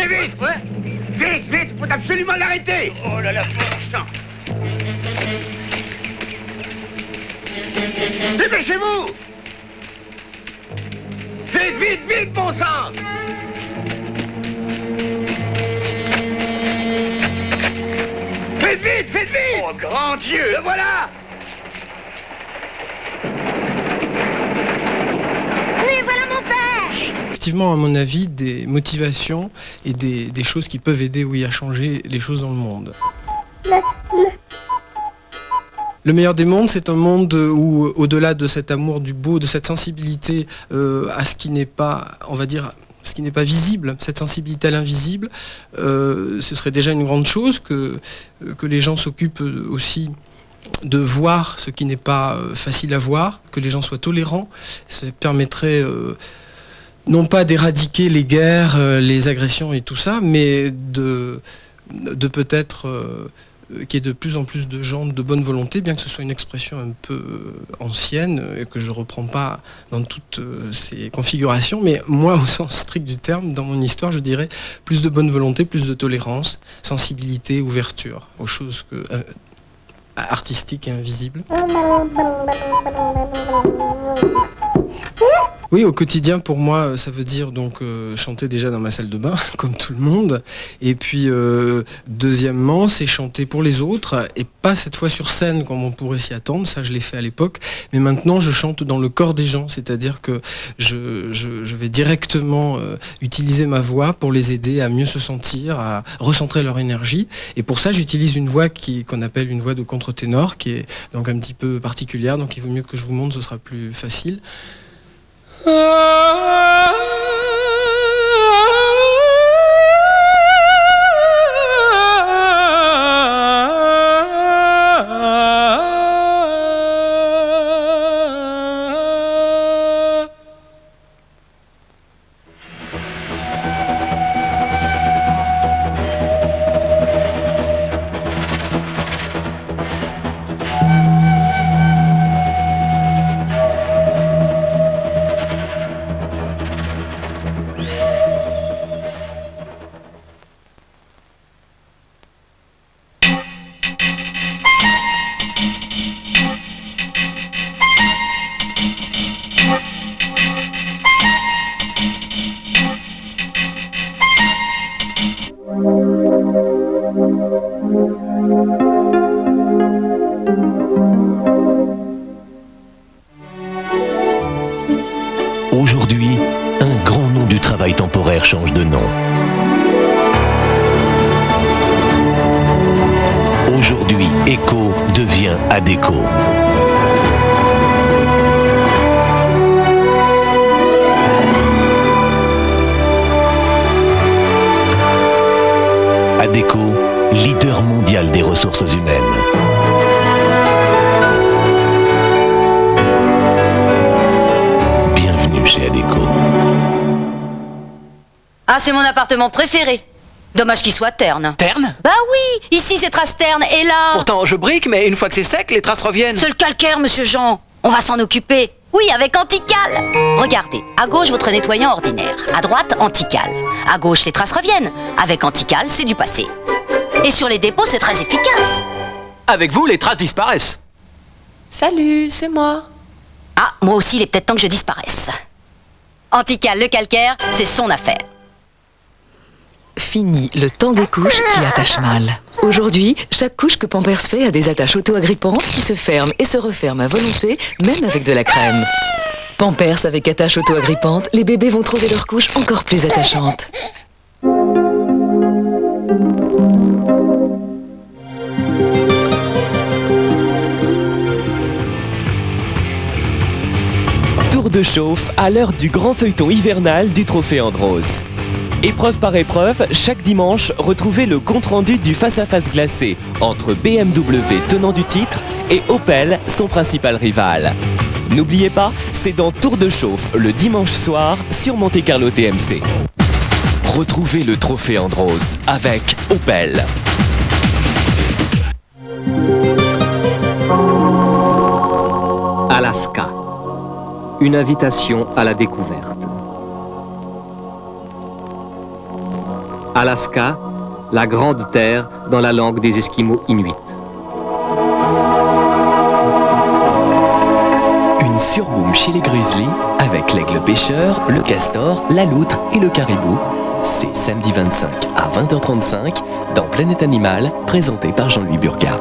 Allez, vite! Ouais. Vite, vite, faut absolument l'arrêter! Oh là là, bon sang. Dépêchez-vous! Vite, vite, vite, bon sang! Faites vite, faites vite! Oh, grand Dieu! Le voilà! Oui, voilà mon père! Effectivement, à mon avis, des motivations et des choses qui peuvent aider, oui, à changer les choses dans le monde. Le meilleur des mondes, c'est un monde où, au-delà de cet amour du beau, de cette sensibilité à ce qui n'est pas, on va dire, ce qui n'est pas visible, cette sensibilité à l'invisible, ce serait déjà une grande chose que les gens s'occupent aussi de voir ce qui n'est pas facile à voir, que les gens soient tolérants. Ça permettrait non pas d'éradiquer les guerres, les agressions et tout ça, mais de peut-être qu'il y ait de plus en plus de gens de bonne volonté, bien que ce soit une expression un peu ancienne et que je ne reprends pas dans toutes ces configurations, mais moi, au sens strict du terme, dans mon histoire, je dirais plus de bonne volonté, plus de tolérance, sensibilité, ouverture aux choses artistiques et invisibles. Oui, au quotidien, pour moi, ça veut dire donc chanter déjà dans ma salle de bain, comme tout le monde. Et puis, deuxièmement, c'est chanter pour les autres, et pas cette fois sur scène, comme on pourrait s'y attendre. Ça, je l'ai fait à l'époque. Mais maintenant, je chante dans le corps des gens, c'est-à-dire que je vais directement utiliser ma voix pour les aider à mieux se sentir, à recentrer leur énergie. Et pour ça, j'utilise une voix qu'on appelle une voix de contre-ténor, qui est donc un petit peu particulière. Donc, il vaut mieux que je vous montre, ce sera plus facile. Aujourd'hui, un grand nom du travail temporaire change de nom. Aujourd'hui, ECO devient ADECO. ADECO, leader mondial des ressources humaines. Chez ADECO. Ah, c'est mon appartement préféré. Dommage qu'il soit terne. Terne? Bah oui, ici c'est trace terne, et là... Pourtant, je brique, mais une fois que c'est sec, les traces reviennent. C'est le calcaire, monsieur Jean. On va s'en occuper. Oui, avec Antical. Regardez, à gauche, votre nettoyant ordinaire. À droite, Antical. À gauche, les traces reviennent. Avec Antical, c'est du passé. Et sur les dépôts, c'est très efficace. Avec vous, les traces disparaissent. Salut, c'est moi. Ah, moi aussi, il est peut-être temps que je disparaisse. Antical, le calcaire, c'est son affaire. Fini le temps des couches qui attachent mal. Aujourd'hui, chaque couche que Pampers fait a des attaches auto-agrippantes qui se ferment et se referment à volonté, même avec de la crème. Pampers avec attache auto-agrippante, les bébés vont trouver leur couche encore plus attachante. Tour de chauffe à l'heure du grand feuilleton hivernal du Trophée Andros. Épreuve par épreuve, chaque dimanche, retrouvez le compte-rendu du face-à-face glacé entre BMW, tenant du titre, et Opel, son principal rival. N'oubliez pas, c'est dans Tour de chauffe le dimanche soir sur Monte Carlo TMC. Retrouvez le Trophée Andros avec Opel. Alaska. Une invitation à la découverte. Alaska, la Grande Terre dans la langue des Esquimaux inuits. Une surboom chez les grizzlies avec l'aigle pêcheur, le castor, la loutre et le caribou. C'est samedi 25 à 20h35 dans Planète Animal, présenté par Jean-Louis Burga.